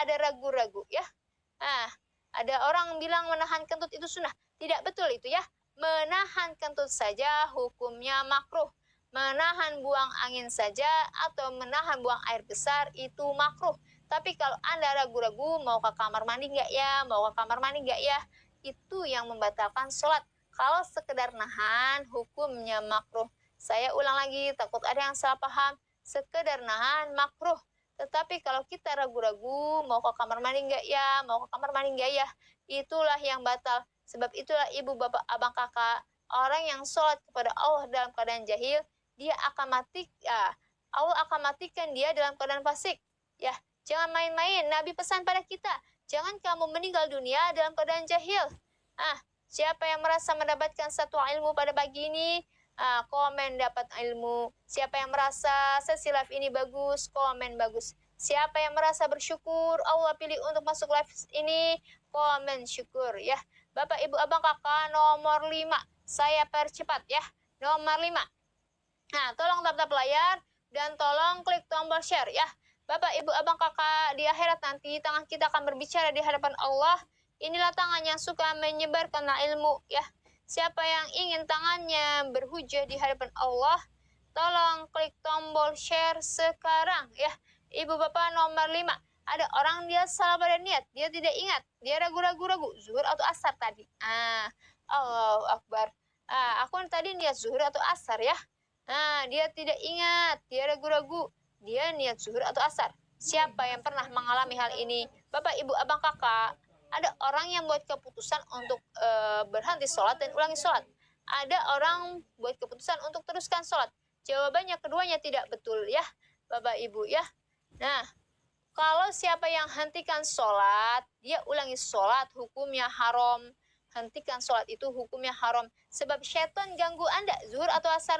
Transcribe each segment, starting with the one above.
ada ragu-ragu ya. Nah, ada orang bilang menahan kentut itu sunnah. Tidak betul itu ya. Menahan kentut saja hukumnya makruh. Menahan buang angin saja atau menahan buang air besar itu makruh. Tapi kalau Anda ragu-ragu mau ke kamar mandi nggak ya, mau ke kamar mandi nggak ya, itu yang membatalkan sholat. Kalau sekedar nahan, hukumnya makruh. Saya ulang lagi, takut ada yang salah paham. Sekedar nahan, makruh. Tetapi kalau kita ragu-ragu, mau ke kamar mandi nggak ya, mau ke kamar mandi nggak ya, itulah yang batal. Sebab itulah ibu, bapak, abang, kakak, orang yang sholat kepada Allah dalam keadaan jahil, dia akan mati, ya, Allah akan matikan dia dalam keadaan fasik. Ya, jangan main-main. Nabi pesan pada kita, jangan kamu meninggal dunia dalam keadaan jahil. Siapa yang merasa mendapatkan satu ilmu pada pagi ini, komen dapat ilmu. Siapa yang merasa sesi live ini bagus, komen bagus. Siapa yang merasa bersyukur Allah pilih untuk masuk live ini, komen syukur ya. Bapak, Ibu, Abang, Kakak, nomor 5. Saya percepat ya. Nomor 5. Nah, tolong tap-tap layar dan tolong klik tombol share ya. Bapak, Ibu, Abang, Kakak, di akhirat nanti tangan kita akan berbicara di hadapan Allah. Inilah tangan yang suka menyebarkan ilmu ya. Siapa yang ingin tangannya berhujah di hadapan Allah, tolong klik tombol share sekarang ya. Ibu bapak nomor 5. Ada orang dia salah pada niat, dia tidak ingat, dia ragu-ragu zuhur atau asar tadi. Allahu Akbar. Aku tadi niat zuhur atau asar ya. Dia tidak ingat, dia ragu-ragu, dia niat zuhur atau asar. Siapa yang pernah mengalami hal ini? Bapak, Ibu, Abang, Kakak, ada orang yang buat keputusan untuk berhenti sholat dan ulangi sholat. Ada orang buat keputusan untuk teruskan sholat. Jawabannya keduanya tidak betul ya, Bapak Ibu ya. Nah, kalau siapa yang hentikan sholat, dia ulangi sholat, hukumnya haram. Hentikan sholat itu hukumnya haram. Sebab syaitan ganggu Anda, zuhur atau asar.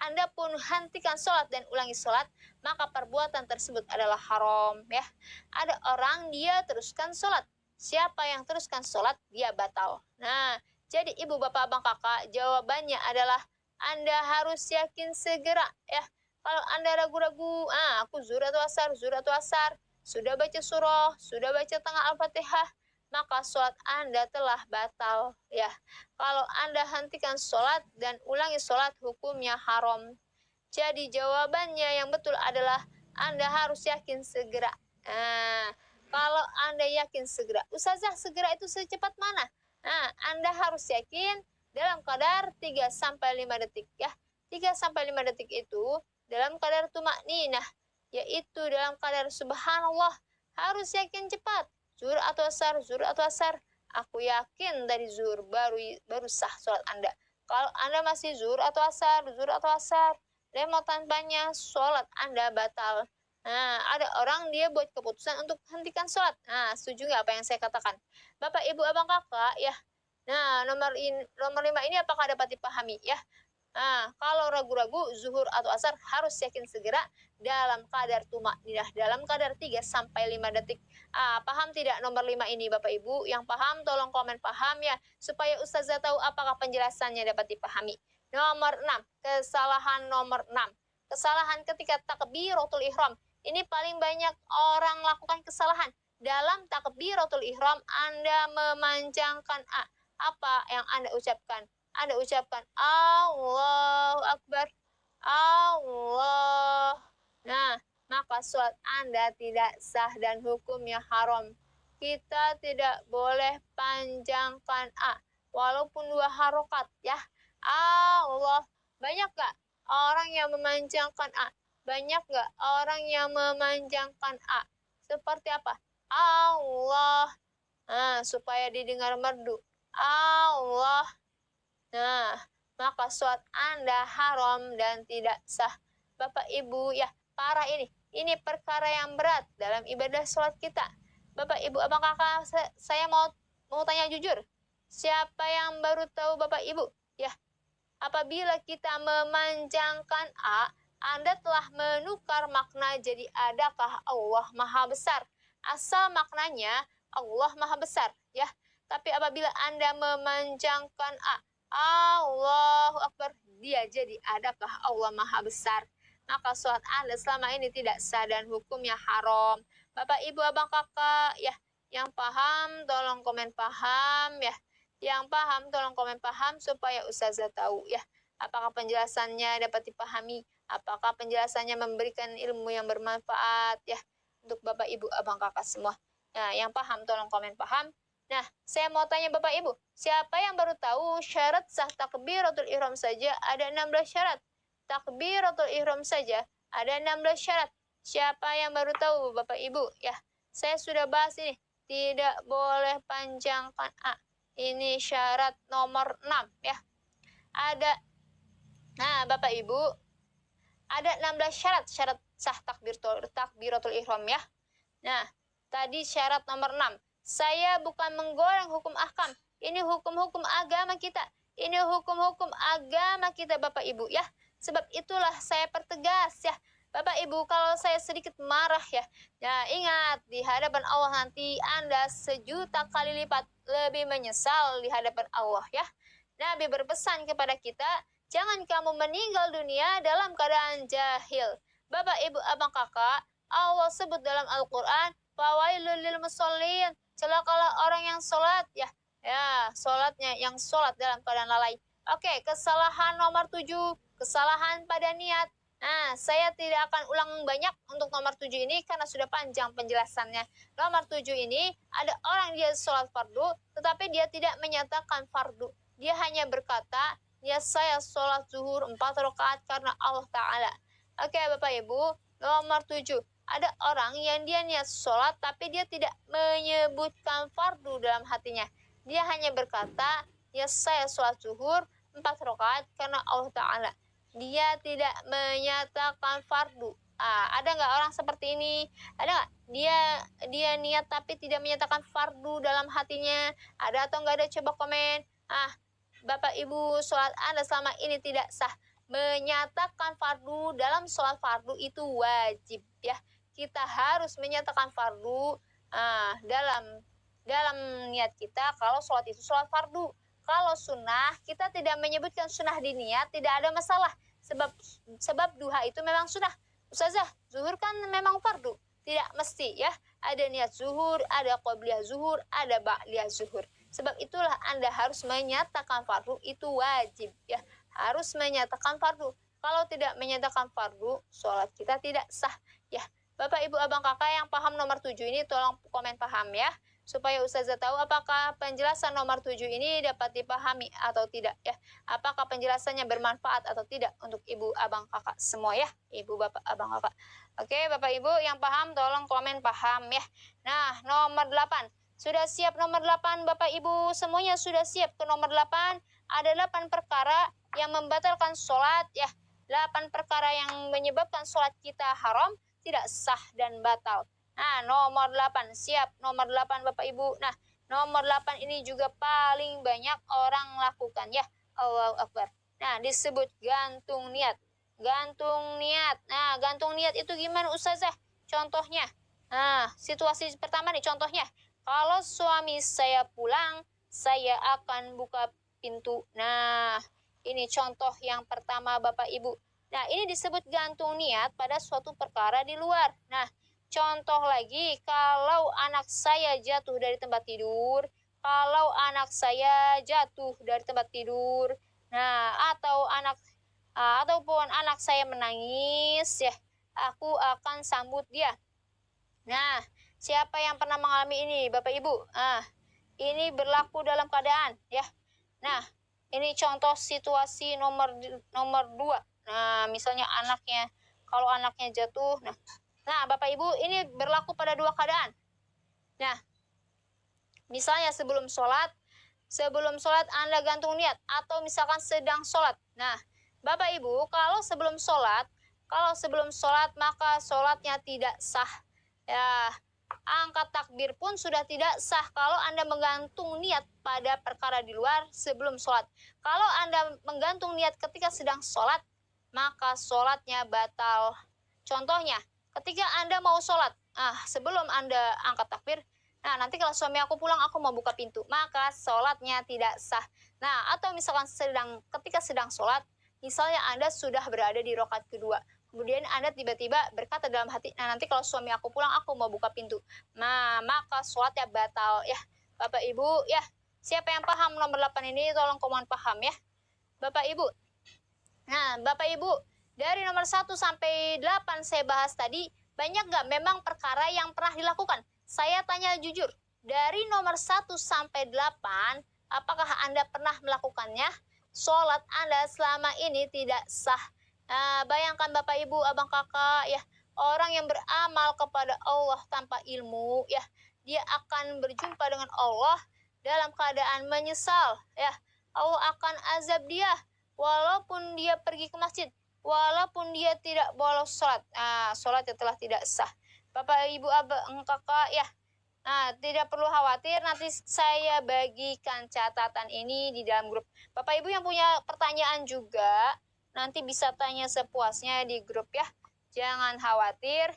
Anda pun hentikan sholat dan ulangi sholat, maka perbuatan tersebut adalah haram ya. Ada orang dia teruskan sholat. Siapa yang teruskan sholat, dia batal. Nah, jadi ibu, bapak, abang, kakak, jawabannya adalah Anda harus yakin segera ya. Kalau Anda ragu-ragu, aku zuhur atau asar, sudah baca surah, sudah baca tengah Al-Fatihah, maka sholat Anda telah batal ya. Kalau Anda hentikan sholat dan ulangi sholat, hukumnya haram. Jadi jawabannya yang betul adalah Anda harus yakin segera. Kalau Anda yakin segera, Ustazah segera itu secepat mana? Anda harus yakin dalam kadar 3-5 detik ya. 3-5 detik itu dalam kadar tumakninah, yaitu dalam kadar subhanallah, harus yakin cepat. Zuhur atau asar, aku yakin dari zuhur baru sah sholat Anda. Kalau Anda masih zuhur atau asar, remote tanpanya, sholat Anda batal. Ada orang dia buat keputusan untuk hentikan sholat. Setuju nggak apa yang saya katakan? Bapak, Ibu, Abang, Kakak ya. Nomor 5 ini apakah dapat dipahami ya? Kalau ragu-ragu zuhur atau asar harus yakin segera dalam kadar tumakninah, dalam kadar 3-5 detik. Paham tidak nomor 5 ini Bapak Ibu? Yang paham tolong komen paham ya, supaya Ustazah tahu apakah penjelasannya dapat dipahami. Nomor 6, kesalahan nomor 6. Kesalahan ketika takbiratul ihram. Ini paling banyak orang lakukan kesalahan. Dalam takbiratul ihram Anda memanjangkan apa yang Anda ucapkan? Anda ucapkan Allahu Akbar, Allah. Maka sholat Anda tidak sah dan hukumnya haram. Kita tidak boleh panjangkan walaupun 2 harokat ya. Allah. Banyak gak orang yang memanjangkan Banyak gak orang yang memanjangkan Seperti apa? Allah. Supaya didengar merdu. Allah. Maka sholat Anda haram dan tidak sah. Bapak Ibu ya, parah ini. Ini perkara yang berat dalam ibadah sholat kita. Bapak Ibu, Abang, Kakak, saya mau tanya jujur. Siapa yang baru tahu Bapak Ibu? Ya, apabila kita memanjangkan Anda telah menukar makna jadi adakah Allah Maha Besar. Asal maknanya Allah Maha Besar ya. Tapi apabila Anda memanjangkan Allahu Akbar, dia jadi adakah Allah Maha Besar. Maka sholat Anda selama ini tidak sah dan hukumnya haram. Bapak, Ibu, Abang, Kakak, ya. Yang paham, tolong komen paham, ya. Yang paham, tolong komen paham supaya Ustazah tahu, ya. Apakah penjelasannya dapat dipahami? Apakah penjelasannya memberikan ilmu yang bermanfaat, ya. Untuk Bapak, Ibu, Abang, Kakak semua. Nah, yang paham, tolong komen paham. Nah, saya mau tanya Bapak Ibu, siapa yang baru tahu syarat sah takbiratul ihram saja ada 16 syarat? Takbiratul ihram saja ada 16 syarat. Siapa yang baru tahu Bapak Ibu? Ya, saya sudah bahas ini. Tidak boleh panjangkan A. Ini syarat nomor 6 ya. Ada Bapak Ibu, ada 16 syarat sah takbiratul ihram ya. Nah, tadi syarat nomor 6. Saya bukan menggoreng hukum ahkam. Ini hukum-hukum agama kita. Ini hukum-hukum agama kita Bapak Ibu ya. Sebab itulah saya pertegas ya. Bapak Ibu, kalau saya sedikit marah ya. Ya, ingat di hadapan Allah nanti Anda sejuta kali lipat lebih menyesal di hadapan Allah ya. Nabi berpesan kepada kita, jangan kamu meninggal dunia dalam keadaan jahil. Bapak, Ibu, Abang, Kakak, Allah sebut dalam Al-Quran, fawailul lil musallin, celakalah orang yang sholat ya. Ya, sholatnya yang sholat dalam keadaan lalai. Oke, kesalahan nomor 7, kesalahan pada niat. Nah, saya tidak akan ulang banyak untuk nomor 7 ini karena sudah panjang penjelasannya. Nomor 7 ini ada orang dia sholat fardu, tetapi dia tidak menyatakan fardu. Dia hanya berkata, ya saya sholat zuhur 4 rakaat karena Allah Ta'ala. Oke Bapak Ibu, nomor 7. Ada orang yang dia niat sholat tapi dia tidak menyebutkan fardu dalam hatinya. Dia hanya berkata, ya saya sholat zuhur 4 rakaat karena Allah Ta'ala. Dia tidak menyatakan fardu. Ada nggak orang seperti ini? Ada nggak? Dia niat tapi tidak menyatakan fardu dalam hatinya. Ada atau nggak ada? Coba komen. Bapak Ibu, sholat Anda selama ini tidak sah. Menyatakan fardu dalam sholat fardu itu wajib ya. Kita harus menyatakan fardu dalam niat kita kalau sholat itu sholat fardu. Kalau sunnah, kita tidak menyebutkan sunnah di niat, tidak ada masalah. Sebab duha itu memang sunnah. Ustazah, zuhur kan memang fardu. Tidak mesti ya. Ada niat zuhur, ada qobliyah zuhur, ada ba'liyah zuhur. Sebab itulah Anda harus menyatakan fardu itu wajib ya. Harus menyatakan fardu. Kalau tidak menyatakan fardu, sholat kita tidak sah ya. Bapak, Ibu, Abang, Kakak yang paham nomor 7 ini tolong komen paham ya. Supaya Ustazah tahu apakah penjelasan nomor 7 ini dapat dipahami atau tidak ya. Apakah penjelasannya bermanfaat atau tidak untuk Ibu, Abang, Kakak semua ya. Ibu, Bapak, Abang, Kakak. Oke, Bapak, Ibu yang paham tolong komen paham ya. Nah, nomor 8. Sudah siap nomor 8 Bapak Ibu? Semuanya sudah siap ke nomor 8? Ada 8 perkara yang membatalkan sholat ya. 8 perkara yang menyebabkan sholat kita haram, tidak sah dan batal. Nah, nomor 8 siap. Nomor 8 Bapak Ibu. Nah, nomor 8 ini juga paling banyak orang lakukan ya. Allahu Akbar. Nah, disebut gantung niat. Gantung niat. Nah, gantung niat itu gimana Ustazah? Contohnya. Nah, situasi pertama nih contohnya. Kalau suami saya pulang, saya akan buka pintu. Nah, ini contoh yang pertama Bapak Ibu. Nah, ini disebut gantung niat pada suatu perkara di luar. Nah, contoh lagi, kalau anak saya jatuh dari tempat tidur, kalau anak saya jatuh dari tempat tidur, nah, ataupun anak saya menangis, ya, aku akan sambut dia. Nah, siapa yang pernah mengalami ini, Bapak Ibu? Ini berlaku dalam keadaan, ya. Nah, ini contoh situasi nomor 2. Nah, misalnya kalau anaknya jatuh, nah, Bapak Ibu, ini berlaku pada 2 keadaan. Nah, misalnya sebelum sholat Anda gantung niat, atau misalkan sedang sholat. Nah, Bapak Ibu, kalau sebelum sholat maka sholatnya tidak sah. Ya, angkat takbir pun sudah tidak sah kalau Anda menggantung niat pada perkara di luar sebelum sholat. Kalau Anda menggantung niat ketika sedang sholat, maka sholatnya batal. Contohnya, ketika Anda mau sholat, sebelum Anda angkat takbir, nah nanti kalau suami aku pulang, aku mau buka pintu, maka sholatnya tidak sah. Nah, atau misalkan ketika sedang sholat, misalnya Anda sudah berada di rakaat kedua, Kemudian Anda tiba-tiba berkata dalam hati, nah nanti kalau suami aku pulang aku mau buka pintu. Nah, maka sholatnya batal ya. Bapak Ibu ya, siapa yang paham nomor 8 ini tolong komen paham ya. Bapak Ibu. Nah, Bapak Ibu, dari nomor 1 sampai 8 saya bahas tadi, banyak nggak memang perkara yang pernah dilakukan? Saya tanya jujur, dari nomor 1 sampai 8, apakah Anda pernah melakukannya? Sholat Anda selama ini tidak sah. Nah, bayangkan Bapak Ibu, abang kakak ya, orang yang beramal kepada Allah tanpa ilmu ya, dia akan berjumpa dengan Allah dalam keadaan menyesal ya. Allah akan azab dia walaupun dia pergi ke masjid, walaupun dia tidak bolos sholat. Nah, sholatnya telah tidak sah. Bapak Ibu abang kakak ya, nah, tidak perlu khawatir, nanti saya bagikan catatan ini di dalam grup. Bapak Ibu yang punya pertanyaan juga, nanti bisa tanya sepuasnya di grup ya. Jangan khawatir.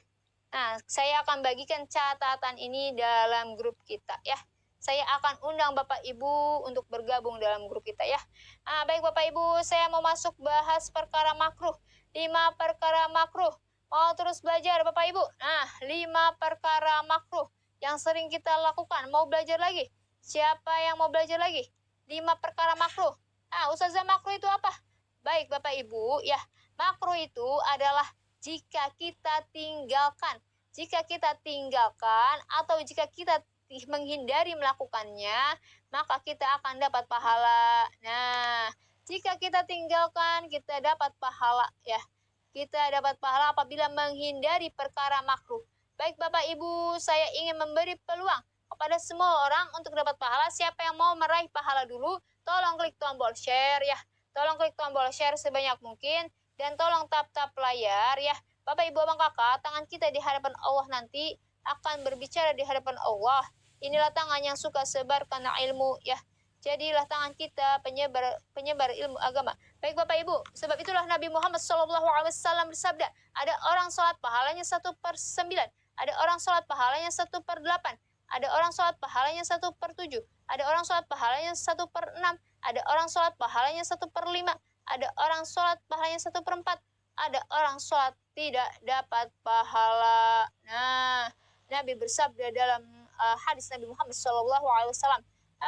Nah, saya akan bagikan catatan ini dalam grup kita ya. Saya akan undang Bapak Ibu untuk bergabung dalam grup kita ya. Nah, baik Bapak Ibu, saya mau masuk bahas perkara makruh. 5 perkara makruh. Mau terus belajar Bapak Ibu? Nah, 5 perkara makruh yang sering kita lakukan. Mau belajar lagi? Siapa yang mau belajar lagi? 5 perkara makruh. Ah, Ustazah, makruh itu apa? Baik Bapak Ibu, ya, makruh itu adalah jika kita tinggalkan. Jika kita tinggalkan atau jika kita menghindari melakukannya, maka kita akan dapat pahala. Nah, jika kita tinggalkan, kita dapat pahala ya. Kita dapat pahala apabila menghindari perkara makruh. Baik Bapak Ibu, saya ingin memberi peluang kepada semua orang untuk dapat pahala. Siapa yang mau meraih pahala dulu, tolong klik tombol share ya. Tolong klik tombol share sebanyak mungkin dan tolong tap-tap layar ya. Bapak Ibu abang kakak, tangan kita di hadapan Allah nanti akan berbicara di hadapan Allah. Inilah tangan yang suka sebarkan ilmu ya. Jadilah tangan kita penyebar ilmu agama. Baik Bapak Ibu, sebab itulah Nabi Muhammad SAW bersabda, ada orang sholat pahalanya 1/9, ada orang sholat pahalanya 1/8, ada orang sholat pahalanya 1/7, ada orang sholat pahalanya 1/6, ada orang sholat pahalanya 1/5, ada orang sholat pahalanya 1/4, ada orang sholat tidak dapat pahala. Nah, Nabi bersabda dalam hadis Nabi Muhammad SAW,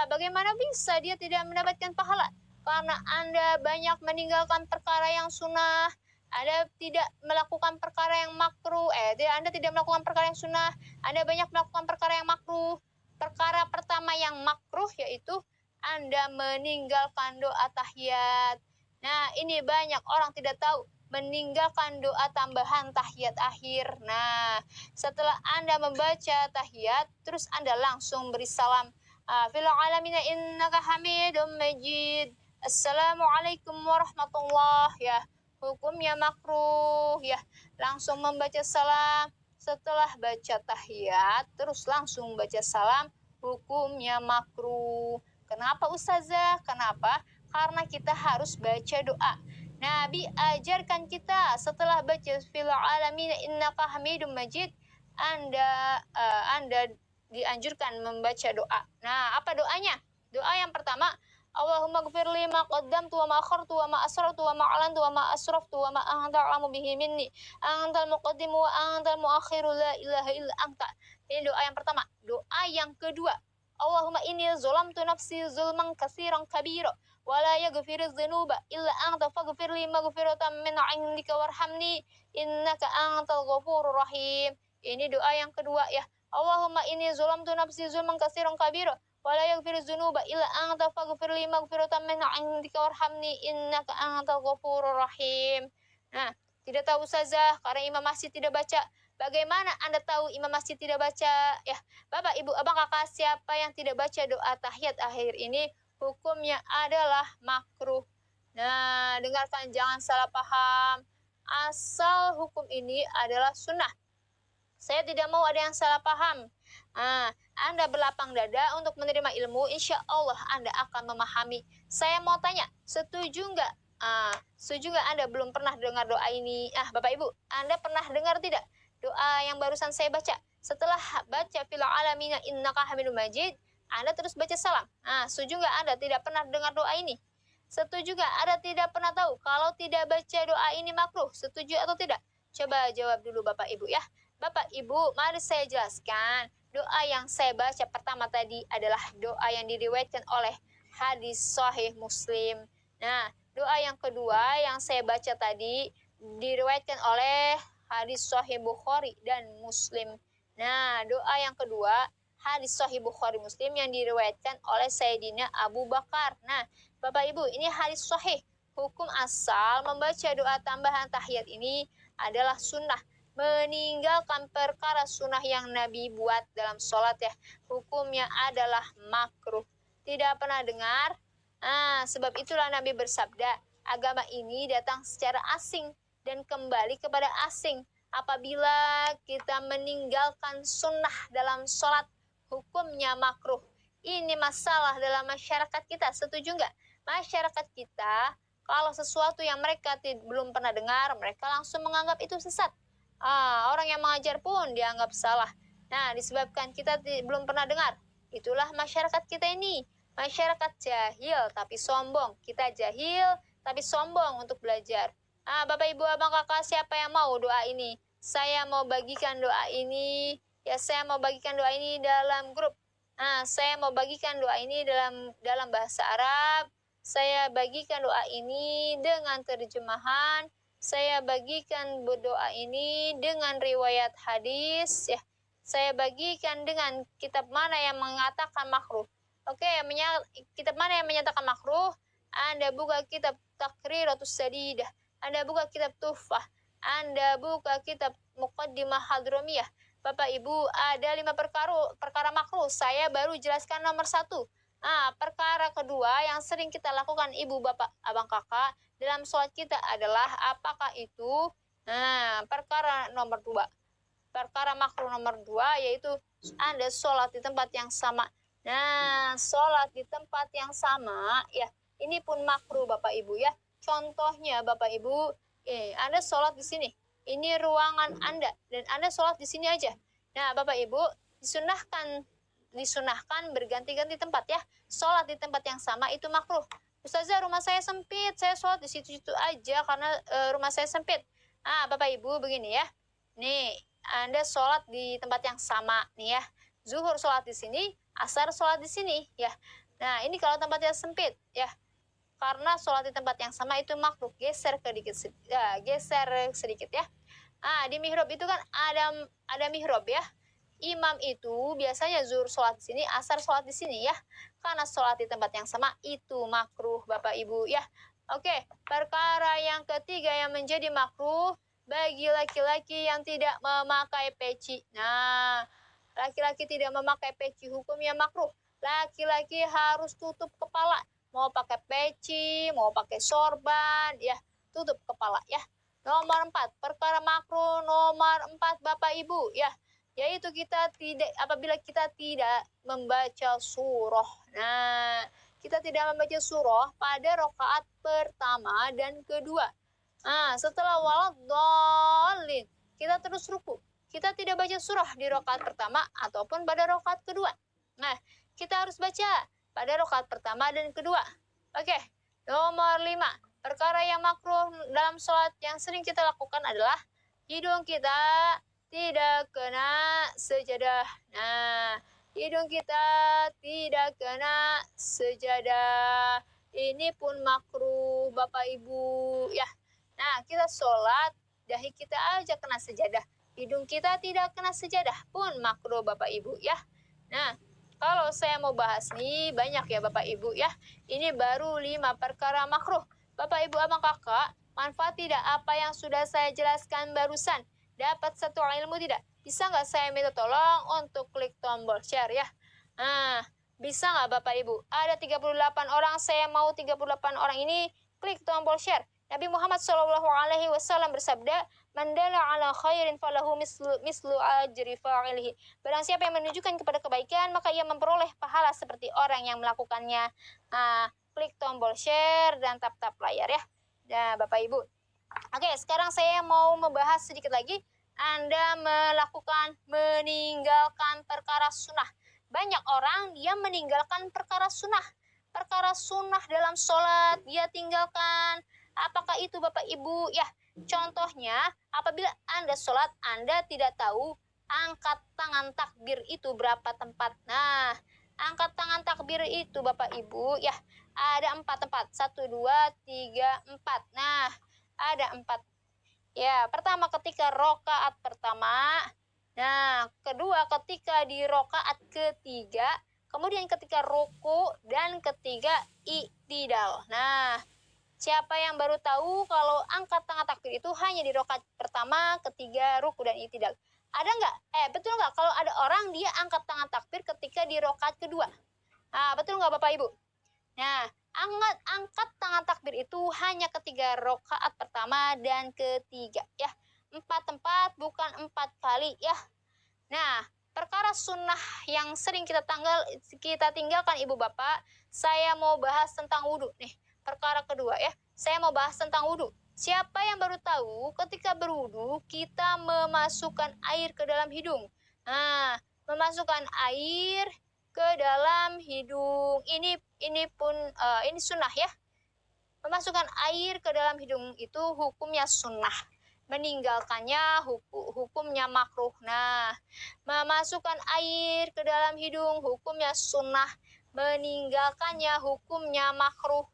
bagaimana bisa dia tidak mendapatkan pahala? Karena Anda banyak meninggalkan perkara yang sunnah, Anda tidak melakukan perkara yang makruh, Anda tidak melakukan perkara yang sunnah, Anda banyak melakukan perkara yang makruh. Perkara pertama yang makruh yaitu Anda meninggalkan doa tahiyat. Nah, ini banyak orang tidak tahu, meninggalkan doa tambahan tahiyat akhir. Nah, setelah Anda membaca tahiyat, terus Anda langsung beri salam. Fil alamina innaka hamidum majid. Assalamualaikum warahmatullahi ya. Hukumnya makruh ya. Langsung membaca salam. Setelah baca tahiyat, terus langsung baca salam. Hukumnya makruh. Kenapa Ustazah? Kenapa? Karena kita harus baca doa. Nabi ajarkan kita setelah baca fil alamin innaka hamidum majid, Anda dianjurkan membaca doa. Nah, apa doanya? Doa yang pertama, Allahumma gfirli ma qaddamtu wa ma akhartu wa ma asrartu wa ma alantu wa ma asraftu wa ma anta a'lamu bihi minni antal muqaddimu wa antal muakhiru la ilaha illa anta. Ini doa yang pertama. Doa yang kedua, Allahumma inni zolamtu nafsi zulman katsiran kabira wa la yaghfiru dzunuba illa anta faghfir li maghfiratan min 'indika warhamni innaka antal ghafurur rahim. Ini doa yang kedua ya. Allahumma inni zolamtu nafsi zulman katsiran kabira wa la yaghfiru dzunuba illa anta faghfir li maghfiratan min 'indika warhamni innaka antal ghafurur rahim. Nah, tidak tahu Ustazah karena Imam Masjid tidak baca. Bagaimana Anda tahu Imam Masjid tidak baca? Ya, Bapak, Ibu, Abang, Kakak, siapa yang tidak baca doa tahiyat akhir ini, hukumnya adalah makruh. Nah, dengarkan, jangan salah paham. Asal hukum ini adalah sunnah. Saya tidak mau ada yang salah paham. Anda berlapang dada untuk menerima ilmu, insya Allah Anda akan memahami. Saya mau tanya, setuju nggak? Setuju nggak Anda belum pernah dengar doa ini? Bapak Ibu, Anda pernah dengar tidak doa yang barusan saya baca? Setelah baca fil alamina innaka hamidum majid, Anda terus baca salam. Setuju nggak Anda tidak pernah dengar doa ini? Setuju nggak Anda tidak pernah tahu kalau tidak baca doa ini makruh? Setuju atau tidak? Coba jawab dulu Bapak Ibu ya. Bapak Ibu, mari saya jelaskan. Doa yang saya baca pertama tadi adalah doa yang diriwayatkan oleh hadis Sahih Muslim. Nah, doa yang kedua yang saya baca tadi diriwayatkan oleh hadis Sahih Bukhari dan Muslim. Nah, doa yang kedua hadis Sahih Bukhari Muslim yang diriwayatkan oleh Sayyidina Abu Bakar. Nah, Bapak Ibu, ini hadis sahih. Hukum asal membaca doa tambahan tahiyat ini adalah sunnah. Meninggalkan perkara sunnah yang Nabi buat dalam sholat ya, hukumnya adalah makruh. Tidak pernah dengar? Sebab itulah Nabi bersabda, agama ini datang secara asing dan kembali kepada asing. Apabila kita meninggalkan sunnah dalam sholat, hukumnya makruh. Ini masalah dalam masyarakat kita, setuju nggak? Masyarakat kita, kalau sesuatu yang mereka belum pernah dengar, mereka langsung menganggap itu sesat. Orang yang mengajar pun dianggap salah. Nah, disebabkan kita belum pernah dengar. Itulah masyarakat kita ini. Masyarakat jahil tapi sombong. Kita jahil tapi sombong untuk belajar. Bapak, Ibu, Abang, Kakak, siapa yang mau doa ini? Saya mau bagikan doa ini. Ya, saya mau bagikan doa ini dalam grup. Saya mau bagikan doa ini dalam bahasa Arab. Saya bagikan doa ini dengan terjemahan. Saya bagikan berdoa ini dengan riwayat hadis ya. Saya bagikan dengan kitab mana yang mengatakan makruh. Oke, kitab mana yang menyatakan makruh? Anda buka kitab Taqriratus Sadidah. Anda buka kitab Tuhfah. Anda buka kitab Muqaddimah Hadramiyah. Bapak Ibu, ada 5 perkara makruh. Saya baru jelaskan nomor 1. Perkara kedua yang sering kita lakukan Ibu, Bapak, Abang, Kakak dalam sholat kita adalah apakah itu? Perkara nomor 2. Perkara makruh nomor 2 yaitu Anda sholat di tempat yang sama. Nah, sholat di tempat yang sama ya, ini pun makruh Bapak Ibu ya. Contohnya Bapak Ibu, Anda sholat di sini. Ini ruangan Anda dan Anda sholat di sini aja. Nah, Bapak Ibu, disunahkan berganti-ganti tempat ya. Sholat di tempat yang sama itu makruh. Ustazah, rumah saya sempit, saya sholat di situ-situ aja karena rumah saya sempit. Bapak Ibu begini ya. Nih, Anda sholat di tempat yang sama nih ya. Zuhur sholat di sini, asar sholat di sini ya. Nah, ini kalau tempatnya sempit ya. Karena sholat di tempat yang sama itu makruh, geser sedikit ya. Di mihrab itu kan ada mihrab ya. Imam itu biasanya zuhur sholat di sini, asar sholat di sini ya. Karena sholat di tempat yang sama itu makruh Bapak Ibu ya. Oke, perkara yang ketiga yang menjadi makruh bagi laki-laki yang tidak memakai peci. Nah, laki-laki tidak memakai peci hukumnya makruh. Laki-laki harus tutup kepala. Mau pakai peci, mau pakai sorban, ya tutup kepala ya. Nomor 4, perkara makruh nomor 4 Bapak Ibu ya, yaitu apabila kita tidak membaca surah. Nah, kita tidak membaca surah pada rakaat pertama dan kedua. Setelah waladhdallin, kita terus ruku. Kita tidak baca surah di rakaat pertama ataupun pada rakaat kedua. Nah, kita harus baca pada rakaat pertama dan kedua. Oke, nomor 5. Perkara yang makruh dalam sholat yang sering kita lakukan adalah hidung kita tidak kena sejadah. Nah, hidung kita tidak kena sejadah. Ini pun makruh Bapak Ibu ya. Nah, kita sholat, dahi kita aja kena sejadah. Hidung kita tidak kena sejadah pun makruh Bapak Ibu ya. Nah, kalau saya mau bahas nih banyak ya Bapak Ibu ya. Ini baru 5 perkara makruh. Bapak Ibu Abang Kakak, manfaat tidak apa yang sudah saya jelaskan barusan? Dapat satu ilmu tidak? Bisa nggak saya minta tolong untuk klik tombol share ya? Bisa nggak Bapak Ibu? Ada 38 orang, saya mau 38 orang ini klik tombol share. Nabi Muhammad SAW bersabda, "Man dalla ala khairin falahu mislu ajri fa'ilihi." Barang siapa yang menunjukkan kepada kebaikan, maka ia memperoleh pahala seperti orang yang melakukannya. Klik tombol share dan tap-tap layar ya. Nah, Bapak Ibu. Oke, sekarang saya mau membahas sedikit lagi. Anda meninggalkan perkara sunnah. Banyak orang dia meninggalkan perkara sunnah. Perkara sunnah dalam sholat dia tinggalkan. Apakah itu Bapak Ibu? Ya, Contohnya, apabila Anda sholat, Anda tidak tahu angkat tangan takbir itu berapa tempat. Nah, angkat tangan takbir itu Bapak Ibu, ya ada 4 tempat. 1, 2, 3, 4. Nah, ada 4. Ya, pertama ketika rokaat pertama. Nah, kedua ketika di rokaat ketiga. Kemudian ketika ruku dan ketiga i'tidal. Nah, siapa yang baru tahu kalau angkat tangan takbir itu hanya di rokaat pertama, ketiga, ruku dan i'tidal? Ada nggak? Betul nggak kalau ada orang dia angkat tangan takbir ketika di rokaat kedua? Nah, betul nggak Bapak Ibu? Nah, angkat tangan takbir itu hanya ketiga rokaat pertama dan ketiga ya. 4 tempat bukan 4 kali ya. Nah, perkara sunnah yang sering kita tinggalkan Ibu Bapak, saya mau bahas tentang wudhu nih. Perkara kedua ya, saya mau bahas tentang wudhu. Siapa yang baru tahu ketika berwudhu kita memasukkan air ke dalam hidung? Nah, memasukkan air ke dalam hidung ini pun ini sunnah ya. Memasukkan air ke dalam hidung itu hukumnya sunnah. Meninggalkannya hukumnya makruh. Nah, memasukkan air ke dalam hidung hukumnya sunnah. Meninggalkannya hukumnya makruh.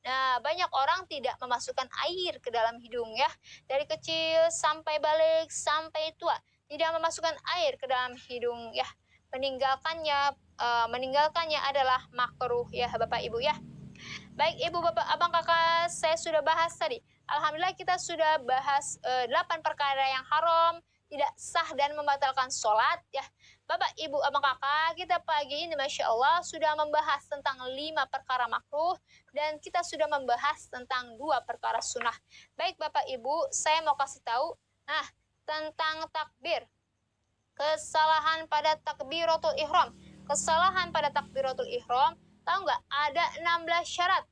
Nah, banyak orang tidak memasukkan air ke dalam hidung ya. Dari kecil sampai balik sampai tua tidak memasukkan air ke dalam hidung ya. Meninggalkannya adalah makruh ya Bapak Ibu ya. Baik Ibu Bapak Abang Kakak, saya sudah bahas tadi. Alhamdulillah kita sudah bahas 8 perkara yang haram, tidak sah dan membatalkan sholat ya. Bapak Ibu Abang Kakak, kita pagi ini Masya Allah sudah membahas tentang 5 perkara makruh dan kita sudah membahas tentang 2 perkara sunnah. Baik Bapak Ibu, saya mau kasih tahu tentang takbir. Kesalahan pada takbiratul ihram. Kesalahan pada takbiratul ihram, tahu nggak? Ada 16 syarat.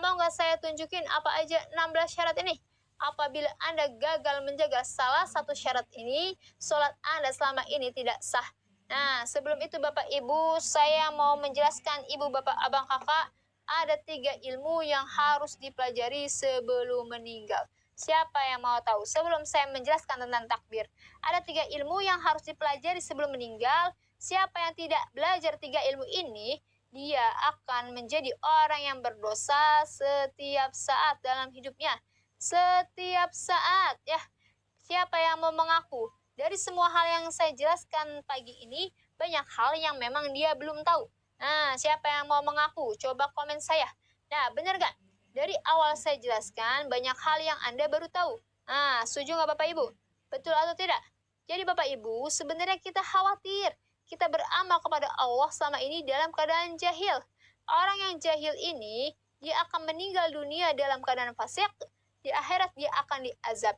Mau nggak saya tunjukin apa aja 16 syarat ini? Apabila Anda gagal menjaga salah satu syarat ini, sholat Anda selama ini tidak sah. Nah, sebelum itu Bapak Ibu, saya mau menjelaskan Ibu Bapak Abang Kakak, ada 3 ilmu yang harus dipelajari sebelum meninggal. Siapa yang mau tahu? Sebelum saya menjelaskan tentang takbir, ada 3 ilmu yang harus dipelajari sebelum meninggal. Siapa yang tidak belajar 3 ilmu ini, dia akan menjadi orang yang berdosa setiap saat dalam hidupnya. Setiap saat ya. Siapa yang mau mengaku? Dari semua hal yang saya jelaskan pagi ini, banyak hal yang memang dia belum tahu. Nah, siapa yang mau mengaku? Coba komen saya. Nah, benar gak? Dari awal saya jelaskan, banyak hal yang Anda baru tahu. Nah, setuju nggak Bapak Ibu? Betul atau tidak? Jadi Bapak Ibu, sebenarnya kita khawatir. Kita beramal kepada Allah selama ini dalam keadaan jahil. Orang yang jahil ini, dia akan meninggal dunia dalam keadaan fasik. Di akhirat dia akan diazab.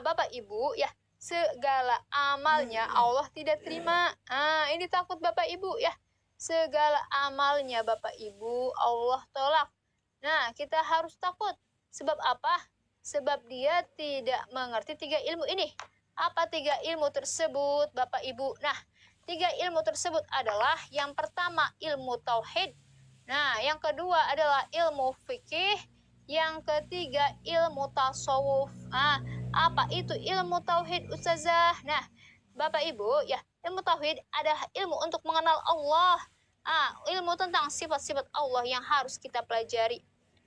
Bapak Ibu, ya, segala amalnya Allah tidak terima. Ini takut Bapak Ibu ya. Segala amalnya Bapak Ibu Allah tolak. Nah, kita harus takut. Sebab apa? Sebab dia tidak mengerti 3 ilmu ini. Apa 3 ilmu tersebut, Bapak Ibu? Nah, 3 ilmu tersebut adalah yang pertama ilmu tauhid. Nah, yang kedua adalah ilmu fikih. Yang ketiga ilmu tasawuf. Apa itu ilmu tauhid Ustazah? Nah, Bapak Ibu, ya, ilmu tauhid adalah ilmu untuk mengenal Allah. Ilmu tentang sifat-sifat Allah yang harus kita pelajari.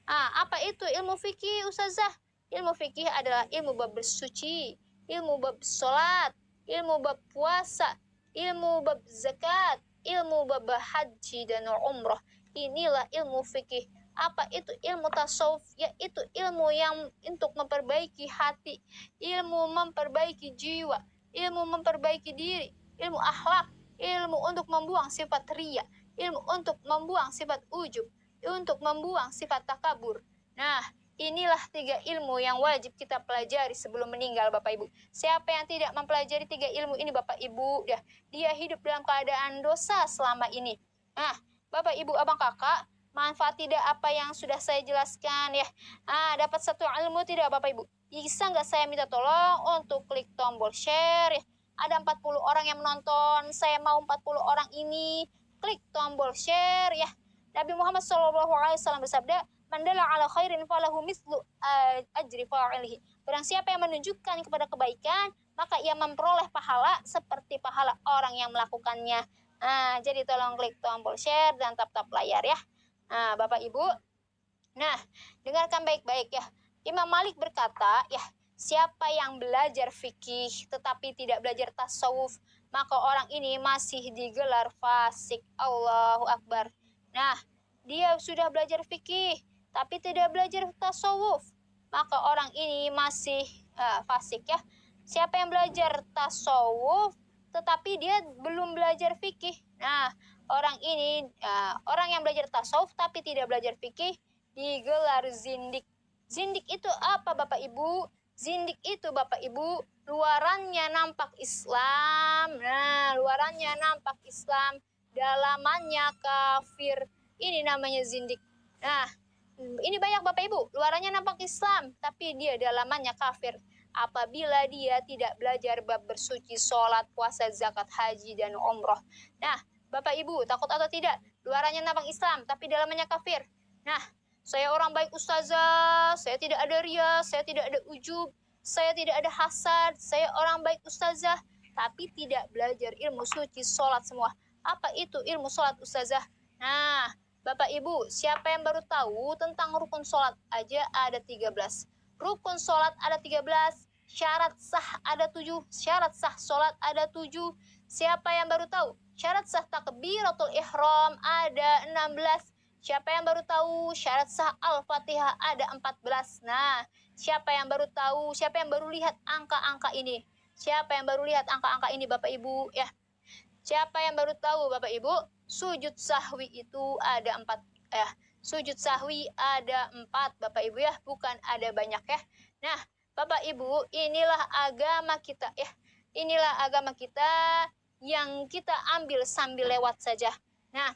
Apa itu ilmu fikih Ustazah? Ilmu fikih adalah ilmu bab bersuci, ilmu bab sholat, ilmu bab puasa, ilmu bab zakat, ilmu bab haji dan umrah. Inilah ilmu fikih. Apa itu ilmu tasawuf? Yaitu ilmu yang untuk memperbaiki hati, ilmu memperbaiki jiwa, ilmu memperbaiki diri, ilmu akhlak, ilmu untuk membuang sifat riya, ilmu untuk membuang sifat ujub, untuk membuang sifat takabur. Nah, inilah 3 ilmu yang wajib kita pelajari sebelum meninggal Bapak Ibu. Siapa yang tidak mempelajari 3 ilmu ini Bapak Ibu, dia hidup dalam keadaan dosa selama ini. Nah, Bapak Ibu Abang Kakak, manfaat tidak apa yang sudah saya jelaskan ya. Dapat 1 ilmu tidak Bapak Ibu? Bisa nggak saya minta tolong untuk klik tombol share ya. Ada 40 orang yang menonton, saya mau 40 orang ini klik tombol share ya. Nabi Muhammad SAW bersabda, "Man dalla ala khairin falahu mislu ajri fa'ilihi." Barang siapa yang menunjukkan kepada kebaikan, maka ia memperoleh pahala seperti pahala orang yang melakukannya. Nah, jadi tolong klik tombol share dan tap-tap layar ya. Nah, Bapak Ibu. Nah, dengarkan baik-baik ya. Imam Malik berkata, ya, siapa yang belajar fikih tetapi tidak belajar tasawuf, maka orang ini masih digelar fasik. Allahu Akbar. Nah, dia sudah belajar fikih tapi tidak belajar tasawuf, maka orang ini masih fasik ya. Siapa yang belajar tasawuf tetapi dia belum belajar fikih. Nah, orang ini orang yang belajar tasawuf tapi tidak belajar fikih digelar zindik. Zindik itu apa Bapak Ibu? Zindik itu Bapak Ibu, luarannya nampak Islam. Nah, luarannya nampak Islam, dalamannya kafir. Ini namanya zindik. Nah, ini banyak Bapak Ibu, luarannya nampak Islam, tapi dia dalamannya kafir. Apabila dia tidak belajar bab bersuci, sholat, puasa, zakat, haji, dan umroh. Nah, Bapak Ibu, takut atau tidak? Luarannya nampak Islam, tapi dalamannya kafir. Nah, saya orang baik ustazah, saya tidak ada ria, saya tidak ada ujub, saya tidak ada hasad, saya orang baik ustazah, tapi tidak belajar ilmu suci, sholat semua. Apa itu ilmu sholat ustazah? Nah, Bapak Ibu, siapa yang baru tahu tentang rukun sholat aja ada 13. Rukun sholat ada 13, syarat sah ada 7, syarat sah sholat ada 7. Siapa yang baru tahu? Syarat sah takbiratul ihram ada 16. Siapa yang baru tahu syarat sah Al-Fatihah ada 14. Nah, siapa yang baru tahu, siapa yang baru lihat angka-angka ini? Siapa yang baru lihat angka-angka ini Bapak Ibu? Ya. Siapa yang baru tahu Bapak Ibu? Sujud sahwi itu ada 4. Sujud sahwi ada 4 Bapak Ibu ya, bukan ada banyak ya. Nah, Bapak Ibu, inilah agama kita ya. Inilah agama kita yang kita ambil sambil lewat saja. Nah,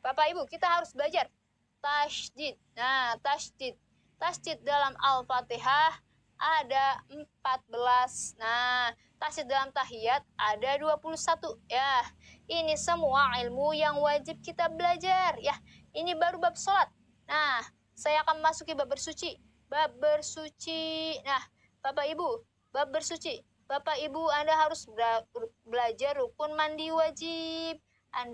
Bapak Ibu, kita harus belajar tasydid. Nah, tasydid. Tasydid dalam Al-Fatihah ada 14. Nah, tasydid dalam tahiyat ada 21. Ya, ini semua ilmu yang wajib kita belajar. Ya, ini baru bab sholat. Nah, saya akan masuki bab bersuci. Bab bersuci. Nah, Bapak Ibu, bab bersuci. Bapak Ibu, Anda harus belajar rukun mandi wajib. Anda